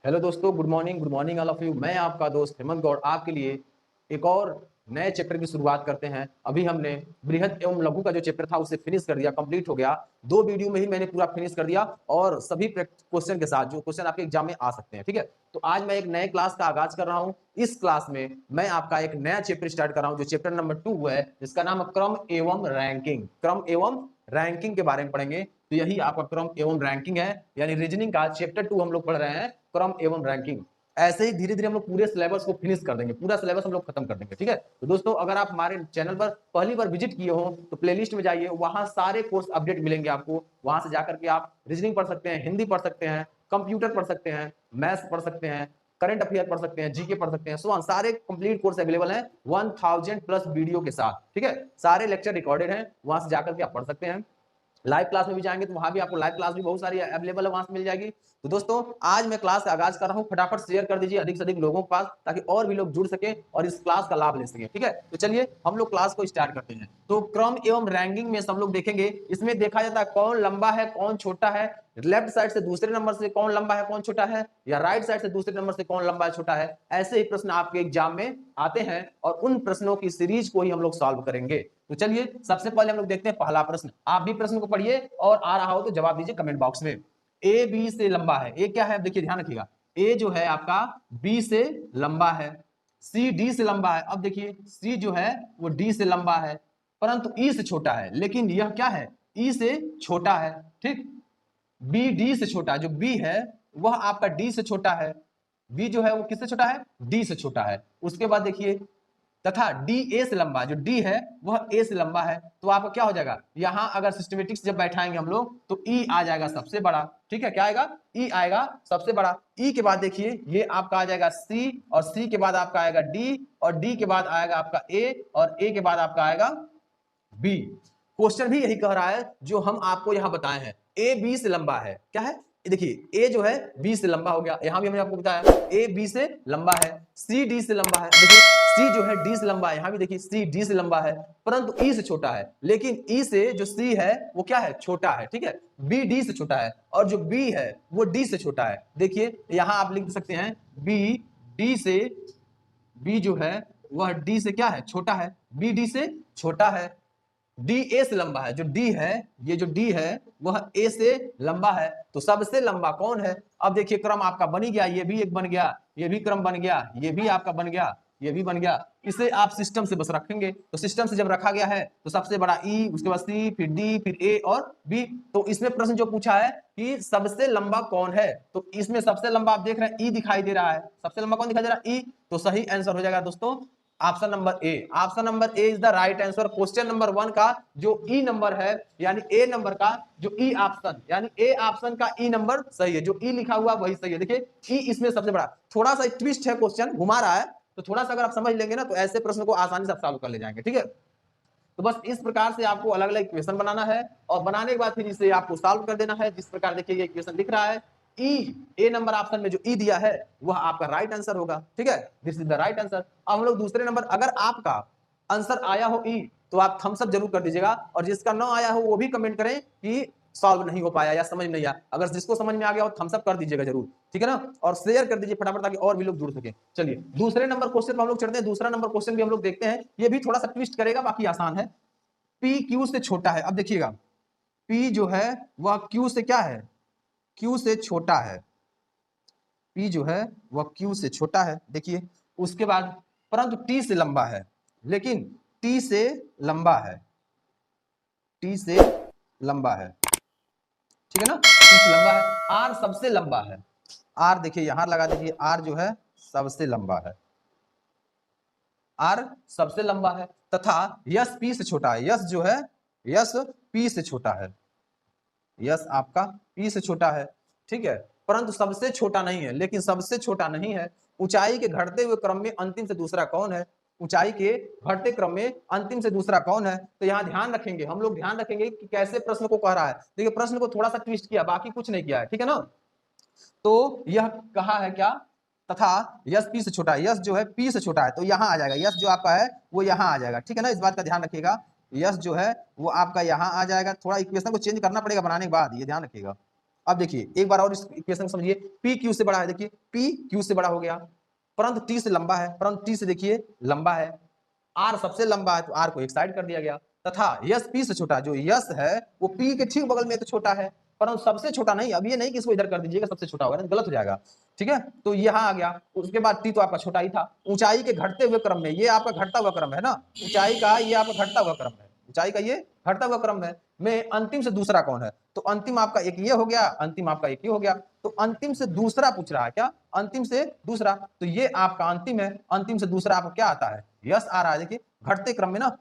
Hello दोस्तों, good morning all of you. मैं आपका दोस्त हेमंत गौड़ आपके लिए एक और नए चैप्टर की शुरुआत करते हैं। अभी हमने बृहद एवं लघु का जो चैप्टर था उसे फिनिश कर दिया, कंप्लीट हो गया। 2 वीडियो में ही मैंने पूरा फिनिश कर दिया और सभी क्वेश्चन के साथ जो क्वेश्चन आपके एग्जाम में आ सकते हैं। ठीक है, तो आज मैं एक नए क्लास का आगाज कर रहा हूं। इस क्लास में मैं आपका एक नया चैप्टर स्टार्ट कर रहा हूं जो चैप्टर नंबर 2 है, जिसका नाम है क्रम एवं रैंकिंग। क्रम एवं रैंकिंग के बारे में पढ़ेंगे। तो यही आपका क्रम एवं रैंकिंग है, यानी रीजनिंग का चैप्टर 2 हम लोग पढ़ रहे हैं, क्रम एवं रैंकिंग। ऐसे ही धीरे धीरे हम लोग पूरे सिलेबस को फिनिश कर देंगे, पूरा सिलेबस हम लोग खत्म कर देंगे। ठीक है, तो दोस्तों अगर आप हमारे चैनल पर पहली बार विजिट किए हो तो प्लेलिस्ट में जाइए, वहां सारे कोर्स अपडेट मिलेंगे आपको। वहां से जाकर के आप रीजनिंग पढ़ सकते हैं, हिंदी पढ़ सकते हैं, कंप्यूटर पढ़ सकते हैं, मैथ्स पढ़ सकते हैं, करंट अफेयर पढ़ सकते हैं, जीके पढ़ सकते हैं। सो सारे कंप्लीट कोर्स अवेलेबल हैं 1000+ वीडियो के साथ। ठीक है, सारे लेक्चर रिकॉर्डेड हैं, वहां से जाकर के आप पढ़ सकते हैं। लाइव क्लास में भी जाएंगे तो वहां भी आपको लाइव क्लास भी बहुत सारी अवेलेबल है, वहां से मिल जाएगी। तो दोस्तों आज मैं क्लास का आगाज कर रहा हूं, फटाफट शेयर कर दीजिए अधिक से अधिक लोगों के पास, ताकि और भी लोग जुड़ सके और इस क्लास का लाभ ले सके। ठीक है, तो चलिए हम लोग क्लास को स्टार्ट करते हैं। तो क्रम एवं रैंकिंग में सब लोग देखेंगे, इसमें देखा जाता है कौन लंबा है कौन छोटा है, लेफ्ट साइड से दूसरे नंबर से कौन लंबा है कौन छोटा है, या राइट साइड से दूसरे नंबर से कौन लंबा है छोटा है। ऐसे ही प्रश्न आपके एग्जाम में आते हैं और उन प्रश्नों की सीरीज को ही हम लोग सॉल्व करेंगे। तो चलिए सबसे पहले हम लोग देखते हैं पहला प्रश्न। आप भी प्रश्न को पढ़िए और आ रहा हो तो जवाब दीजिए कमेंट बॉक्स में। ए बी से लंबा है, ए क्या है देखिए ध्यान रखिएगा। ए जो है आपका बी से लंबा है, सी डी से लंबा है। अब देखिए सी जो है वो डी से लंबा है परंतु ई से छोटा है, लेकिन यह क्या है ई से छोटा है। ठीक, बी डी से छोटा है, जो बी है वह आपका डी से छोटा है। बी जो है वो किससे छोटा है, डी से छोटा है। उसके बाद देखिए तथा डी ए से लंबा, जो डी है वह ए से लंबा है। तो आपका क्या हो जाएगा, यहां अगर सिस्टमेटिक्स जब बैठाएंगे हम लोग तो ई आ जाएगा सबसे बड़ा। ठीक है, क्या आएगा, ई आएगा सबसे बड़ा। ई के बाद देखिए ये आपका आ जाएगा सी, और सी के बाद आपका आएगा डी, और डी के बाद आएगा आपका ए, और ए के बाद आपका आएगा बी। क्वेश्चन भी यही कह रहा है जो हम आपको यहां बताए हैं, ए बी से लंबा है। क्या है, देखिए ए जो है बी से लंबा हो गया, यहां भी हमने आपको बताया ए बी से लंबा है। सी डी से लंबा है, देखिए सी जो है डी से लंबा है, यहां भी देखिए सी डी से लंबा है परंतु ई से छोटा है, लेकिन ई से जो सी है वो क्या है, छोटा है। ठीक है, बी डी से छोटा है और जो बी है वो डी से छोटा है। देखिए यहां आप लिख सकते हैं बी डी से, बी जो है वह डी से क्या है, छोटा है, बी डी से छोटा है। डी ए से लंबा है, जो डी है ये जो डी है वह ए से लंबा है। तो सबसे लंबा कौन है। अब देखिए क्रम आपका बन गया, ये भी एक बन गया, ये भी क्रम बन गया, ये भी आपका बन गया, ये भी बन गया। इसे आप सिस्टम से बस रखेंगे, तो सिस्टम से जब रखा गया है तो सबसे बड़ा ई, उसके बाद सी, फिर डी, फिर ए और बी। तो इसमें प्रश्न जो पूछा है कि सबसे लंबा कौन है, तो इसमें सबसे लंबा आप देख रहे हैं ई दिखाई दे रहा है। सबसे लंबा कौन दिखाई दे रहा है, ई। तो सही आंसर हो जाएगा दोस्तों option number A. Option number A is the right answer. Question number 1 का जो ई नंबर है, यानी ए नंबर का जो ई ऑप्शन, यानी ए ऑप्शन का ई नंबर सही है, जो ई लिखा हुआ वही सही है। देखिए ई इसमें सबसे बड़ा, थोड़ा सा ट्विस्ट है, क्वेश्चन घुमा रहा है, तो थोड़ा सा अगर आप समझ लेंगे ना तो ऐसे प्रश्न को आसानी से आप सॉल्व कर ले जाएंगे। ठीक है, तो बस इस प्रकार से आपको अलग अलग इक्वेशन बनाना है और बनाने के बाद फिर इसे आपको सॉल्व कर देना है। जिस प्रकार देखिए ये इक्वेशन दिख रहा है, ई ए नंबर ऑप्शन में जो ई दिया है वह आपका राइट आंसर होगा। ठीक है, this is the right answer. अब हम लोग दूसरे नंबर, अगर आपका आंसर आया हो ई तो आप थम्स अप जरूर कर दीजिएगा, और जिसका ना आया हो वो भी कमेंट करें कि सॉल्व नहीं हो पाया या समझ नहीं आया। अगर जिसको समझ में आ गया हो थम्स अप कर दीजिएगा जरूर, ठीक है ना, और शेयर कर दीजिए फटाफट ताकि और भी लोग जुड़ सके। चलिए दूसरे नंबर क्वेश्चन पर हम लोग चढ़ते हैं। दूसरा नंबर क्वेश्चन भी हम लोग देखते हैं, ये भी थोड़ा सा ट्विस्ट करेगा, बाकी आसान है। पी क्यू से छोटा है। अब देखिएगा पी जो है वह क्यू से क्या है, क्यू से छोटा है। पी जो है वह क्यू से छोटा है। देखिए उसके बाद परंतु टी से लंबा है, लेकिन टी से लंबा है, टी से लंबा है। ठीक है ना, टी से लंबा है। आर सबसे लंबा है। आर देखिए यहां लगा दीजिए, आर जो है सबसे लंबा है, आर सबसे लंबा है। तथा यस पी से छोटा है। यस जो है, यस पी से छोटा है, यस आपका पी से छोटा है। ठीक है, परंतु सबसे छोटा नहीं है, लेकिन सबसे छोटा नहीं है। ऊंचाई के घटते हुए क्रम में अंतिम से दूसरा कौन है, ऊंचाई के घटते क्रम में अंतिम से दूसरा कौन है। तो यहाँ ध्यान रखेंगे, हम लोग ध्यान रखेंगे कि कैसे प्रश्न को कह रहा है। देखिए प्रश्न को थोड़ा सा ट्विस्ट किया, बाकी कुछ नहीं किया है। ठीक है ना, तो यह कहा है क्या, तथा यस पी से छोटा है। यस जो है पी से छोटा है, तो यहां आ जाएगा, यस जो आपका है वो यहां आ जाएगा। ठीक है ना, इस बात का ध्यान रखिएगा, यस जो है वो आपका यहां आ जाएगा। थोड़ा इक्वेशन को चेंज करना पड़ेगा बनाने के बाद, ये ध्यान रखिएगा। अब देखिए एक बार और इस इक्वेशन समझिए, पी क्यू से बड़ा है, देखिए पी क्यू से बड़ा हो गया, परंतु टी से लंबा है, परंतु टी से देखिए लंबा है, आर सबसे लंबा है तो आर को एक साइड कर दिया गया, तथा यस पी से छोटा, जो यस है वो पी के ठीक बगल में तो छोटा है, परंतु सबसे छोटा नहीं। अब ये नहीं कि इसको इधर कर दीजिएगा सबसे छोटा होगा, गलत हो जाएगा, ठीक है। तो यहाँ आ गया, उसके बाद टी तो आपका छोटा ही था। ऊंचाई के घटते हुए क्रम में, ये आपका घटता हुआ क्रम है ना, ऊंचाई का ये आपका घटता हुआ क्रम है, ऊंचाई का ये घटता हुआ क्रम है, में अंतिम से दूसरा कौन है, तो अंतिम आपका एक ये हो गया, अंतिम आपका एक ये हो गया, तो अंतिम से दूसरा पूछ रहा है क्या, अंतिम से दूसरा, तो ये आपका अंतिम है, अंतिम से दूसरा आपका क्या आता है, यस आ रहा है, देखिए घटते क्रम में ना,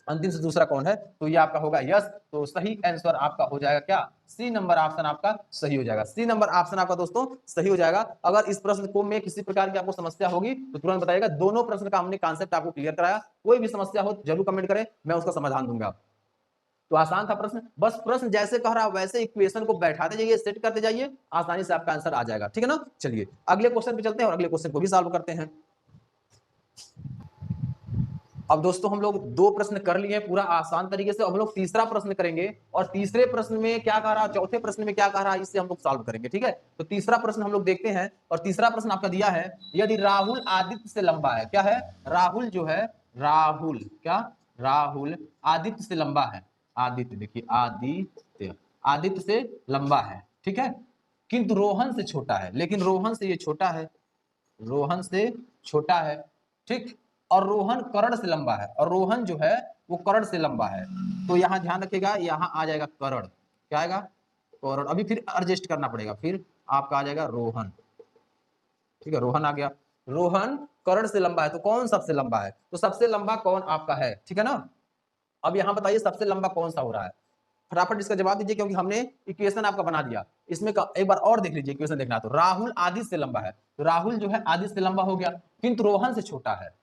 अंतिम से दूसरा कौन है, तो ये आपका होगा यस। तो सही आंसर आपका हो जाएगा क्या, सी नंबर ऑप्शन आपका सही हो जाएगा, सी नंबर ऑप्शन आपका दोस्तों सही हो जाएगा। अगर इस प्रश्न को में किसी प्रकार की आपको समस्या होगी तो तुरंत बताइएगा, दोनों प्रश्न का हमने कॉन्सेप्ट आपको क्लियर कराया, कोई भी समस्या हो जरूर कमेंट करें, मैं उसका समाधान दूंगा। तो आसान था प्रश्न, बस प्रश्न जैसे कह रहा वैसे इक्वेशन को बैठाते जाइए, सेट करते जाइए, आसानी से आपका आंसर आ जाएगा, ठीक है ना। चलिए अगले क्वेश्चन पे चलते हैं और अगले क्वेश्चन को भी सॉल्व करते हैं। अब दोस्तों हम लोग दो प्रश्न कर लिए हैं पूरा आसान तरीके से, अब हम लोग तीसरा प्रश्न करेंगे, और तीसरे प्रश्न में क्या कह रहा, चौथे प्रश्न में क्या कह रहा, इससे हम लोग सॉल्व करेंगे, ठीक है। तो तीसरा प्रश्न हम लोग देखते हैं, और तीसरा प्रश्न आपका दिया है, यदि राहुल आदित्य से लंबा है, क्या है, राहुल जो है, राहुल क्या, राहुल आदित्य से लंबा है, आदित्य देखिए आदित्य, आदित्य से लंबा है, ठीक है, किंतु रोहन से छोटा है, लेकिन रोहन से ये छोटा है, रोहन से छोटा है, ठीक, और रोहन कर्ण से लंबा है, और रोहन जो है वो कर्ण से लंबा है, तो यहां ध्यान रखिएगा, यहां आ जाएगा कर्ण, क्या आएगा, कर्ण, अभी फिर एडजस्ट करना पड़ेगा, फिर आपका आ जाएगा रोहन, ठीक है, रोहन आ गया, रोहन कर्ण से लंबा है, तो कौन सबसे लंबा है, तो सबसे लंबा कौन आपका है, ठीक है ना। अब यहां बताइए सबसे लंबा कौन सा हो रहा है, फटाफट इसका जवाब दीजिए, क्योंकि हमने इक्वेशन आपका बना दिया, इसमें एक बार और देख लीजिए इक्वेशन देखना, तो राहुल आदित्य से लंबा है, तो राहुल जो है आदित्य से लंबा हो गया, किंतु रोहन से छोटा है,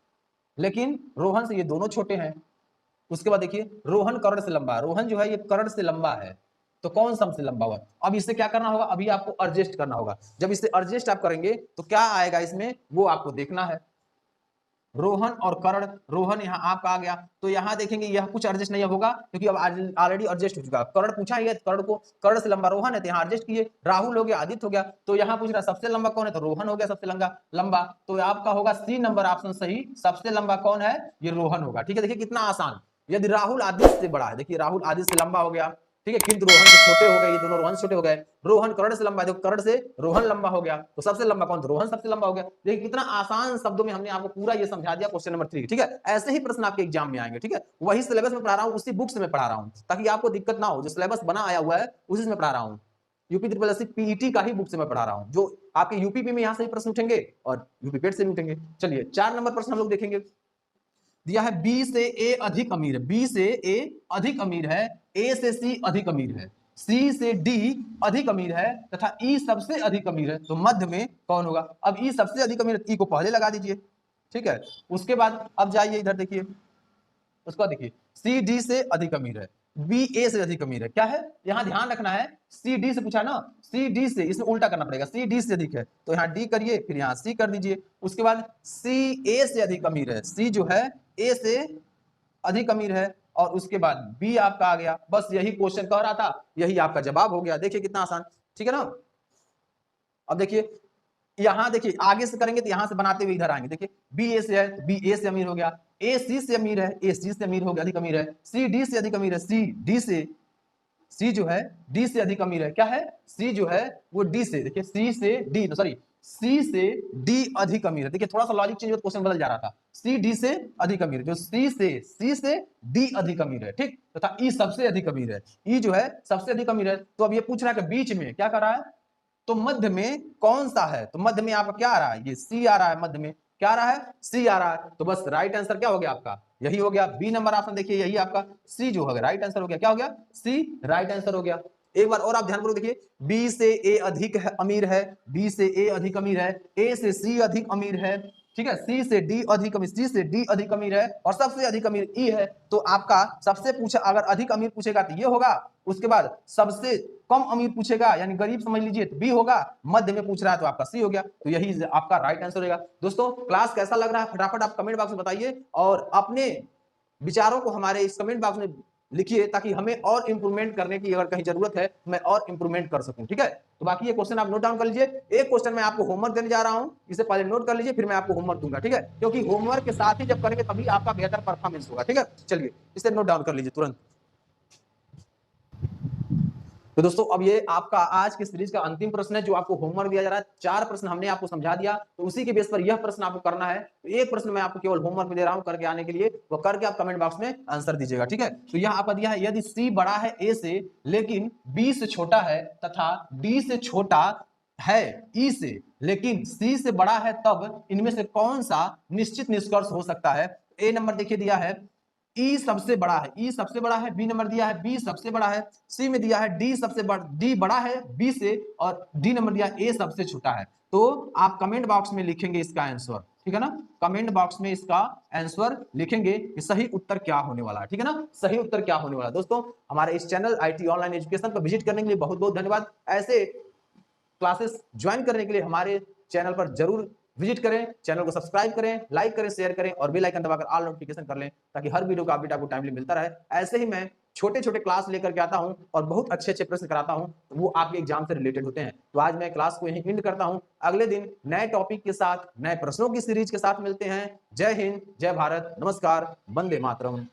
लेकिन रोहन से ये दोनों छोटे हैं। उसके बाद देखिए रोहन कर्ण से लंबा है, रोहन जो है ये कर्ण से लंबा है, तो कौन सबसे लंबा हुआ, अब इससे क्या करना होगा, अभी आपको एडजस्ट करना होगा, जब इसे एडजस्ट आप करेंगे तो क्या आएगा इसमें, वो आपको देखना है। रोहन और कर्ण, रोहन यहाँ आपका आ गया, तो यहाँ देखेंगे यह कुछ एडजस्ट नहीं होगा, क्योंकि अब ऑलरेडी एडजस्ट हो चुका, कर्ण पूछा है, कर्ण को, कर्ण से लंबा रोहन है, तो यहाँ एडजस्ट किए, राहुल हो गया, आदित्य हो गया, तो यहाँ पूछ रहा सबसे लंबा कौन है, तो रोहन हो गया सबसे लंबा, तो आपका होगा सी नंबर ऑप्शन सही, सबसे लंबा कौन है, ये रोहन होगा, ठीक है। देखिए कितना आसान, यदि राहुल आदित्य से बड़ा है, देखिए राहुल आदित्य से लंबा हो गया, ठीक है, किंतु रोहन से छोटे हो गए, ये दोनों रोहन छोटे हो गए, रोहन कर्ण से लंबा है, देखो कर्ण से रोहन लंबा हो गया, तो सबसे लंबा कौन, रोहन सबसे लंबा हो गया। देखिए कितना आसान शब्दों में हमने आपको पूरा ये समझा दिया, क्वेश्चन नंबर 3, ठीक है। ऐसे ही प्रश्न आपके एग्जाम में आएंगे, ठीक है, वही सिलेबस में पढ़ा रहा हूँ, उसी बुक से मैं पढ़ा रहा हूँ, ताकि आपको दिक्कत ना हो, जो सिलेबस बना आया हुआ है उसी से मैं पढ़ा रहा हूँ, यूपी ट्रिपल एससी पीईटी का ही बुक से मैं पढ़ा रहा हूँ, जो आपके यूपीपी में यहाँ से भी प्रश्न उठेंगे और यूपी पेट से भी उठेंगे। चलिए 4 नंबर प्रश्न हम लोग देखेंगे, दिया है बी से ए अधिक अमीर है, बी से ए अधिक अमीर है, ए से सी अधिक अमीर है, सी से डी अधिक अमीर है, तथा ई सबसे अधिक अमीर है, तो मध्य में कौन होगा। अब ई सबसे अधिक अमीर है, ई को पहले लगा दीजिए, ठीक है। उसके बाद अब जाइए इधर देखिए, उसको देखिए सी डी से अधिक अमीर है, बी ए से अधिक अमीर है, क्या है, यहां ध्यान रखना है, सी डी से पूछा ना, सी डी से, इसमें उल्टा करना पड़ेगा, सी डी से अधिक है तो यहाँ डी करिए, फिर यहाँ सी कर दीजिए। उसके बाद सी ए से अधिक अमीर है, सी जो है ए से अधिक अमीर है, और उसके बाद बी आपका आ गया, बस यही क्वेश्चन कह रहा था, यही आपका जवाब हो गया, देखिए कितना आसान, ठीक है ना। अब देखिए यहां देखिए आगे से करेंगे तो यहां से बनाते हुए इधर आएंगे, देखिए बी ए से है, बी ए से अमीर हो गया, ए सी से अमीर है, ए सी से अमीर हो गया, अधिक अमीर है, सी डी से अधिक अमीर है, सी डी से, सी जो है डी से अधिक अमीर है, क्या है, सी जो है वो डी से, देखिए सी से डी, सॉरी सी से डी अधिक अमीर है, देखिए थोड़ा सा लॉजिक चेंज हुआ, क्वेश्चन बदल जा रहा था, सी डी से अधिक अमीर है, जो सी से डी अधिक अमीर है, ठीक, तथा ई सबसे अधिक अमीर है, ई जो है सबसे अधिक अमीर है। तो अब ये पूछ रहा है कि बीच में क्या कर रहा है, तो मध्य में कौन सा है, तो मध्य में आपका क्या आ रहा है, ये सी आ रहा है, मध्य में क्या आ रहा है, सी आ रहा है, तो बस राइट आंसर क्या हो गया आपका, यही हो गया, बी नंबर ऑप्शन देखिए यही आपका सी जो होगा राइट आंसर हो गया, क्या हो गया, सी राइट आंसर हो गया। एक बार और आप ध्यानपूर्वक देखिए, बी से ए अधिक अमीर है, बी से ए अधिक अमीर है, ए से सी अधिक अमीर है, ठीक है, सी से डी अधिक अमीर, सी से डी अधिक अमीर है, और सबसे अधिक अमीर ई है, तो आपका सबसे पूछा अगर अधिक अमीर पूछेगा तो ये होगा, उसके बाद सबसे कम अमीर पूछेगा यानी गरीब समझ लीजिए तो बी होगा, मध्य में पूछ रहा है तो आपका सी हो गया, तो यही आपका राइट आंसर होगा। दोस्तों क्लास कैसा लग रहा है फटाफट आप कमेंट बॉक्स में बताइए, और अपने विचारों को हमारे इस कमेंट बॉक्स में लिखिए, ताकि हमें और इंप्रूवमेंट करने की अगर कहीं जरूरत है मैं और इंप्रूवमेंट कर सकूं। ठीक है, तो बाकी ये क्वेश्चन आप नोट डाउन कर लीजिए। एक क्वेश्चन मैं आपको होमवर्क देने जा रहा हूं, इसे पहले नोट कर लीजिए, फिर मैं आपको होमवर्क दूंगा। ठीक है, क्योंकि होमवर्क के साथ ही जब करेंगे तभी आपका बेहतर परफॉर्मेंस होगा। ठीक है, चलिए इसे नोट डाउन कर लीजिए तुरंत। तो दोस्तों अब ये आपका आज की सीरीज का अंतिम प्रश्न है जो आपको होमवर्क दिया जा रहा है। 4 प्रश्न हमने आपको समझा दिया, तो उसी के बेस पर यह प्रश्न आपको करना है। तो एक प्रश्न मैं आपको केवल होमवर्क में दे रहा हूं करके आने के लिए, वो करके आप कमेंट बॉक्स में आंसर दीजिएगा। ठीक है, तो यह आपका दिया है, यदि सी बड़ा है ए से लेकिन बी से छोटा है तथा डी से छोटा है ई से लेकिन सी से बड़ा है, तब इनमें से कौन सा निश्चित निष्कर्ष हो सकता है। ए नंबर देखिए दिया है ई सबसे बड़ा है, ई सबसे बड़ा है। बी नंबर दिया है बी सबसे बड़ा है। सी में दिया है डी सबसे बड़ा, डी बड़ा है बी से, और डी नंबर दिया ए सबसे छोटा है। तो आप कमेंट बॉक्स में लिखेंगे इसका आंसर। ठीक है ना, कमेंट बॉक्स में इसका आंसर लिखेंगे कि सही उत्तर क्या होने वाला है। ठीक है ना, सही उत्तर क्या होने वाला है। दोस्तों हमारे इस चैनल आईटी ऑनलाइन एजुकेशन पर विजिट करने के लिए बहुत बहुत धन्यवाद। ऐसे क्लासेस ज्वाइन करने के लिए हमारे चैनल पर जरूर विजिट करें, चैनल को सब्सक्राइब करें, लाइक करें, शेयर करें और बेल आइकन दबाकर ऑल नोटिफिकेशन कर लें, ताकि हर वीडियो का अपडेट आपको टाइमली मिलता रहे। ऐसे ही मैं छोटे छोटे क्लास लेकर के आता हूं और बहुत अच्छे अच्छे प्रश्न कराता हूं, वो आपके एग्जाम से रिलेटेड होते हैं। तो आज मैं क्लास को यहीं एंड करता हूं, अगले दिन नए टॉपिक के साथ, नए प्रश्नों की सीरीज के साथ मिलते हैं। जय हिंद, जय भारत, नमस्कार, वंदे मातरम।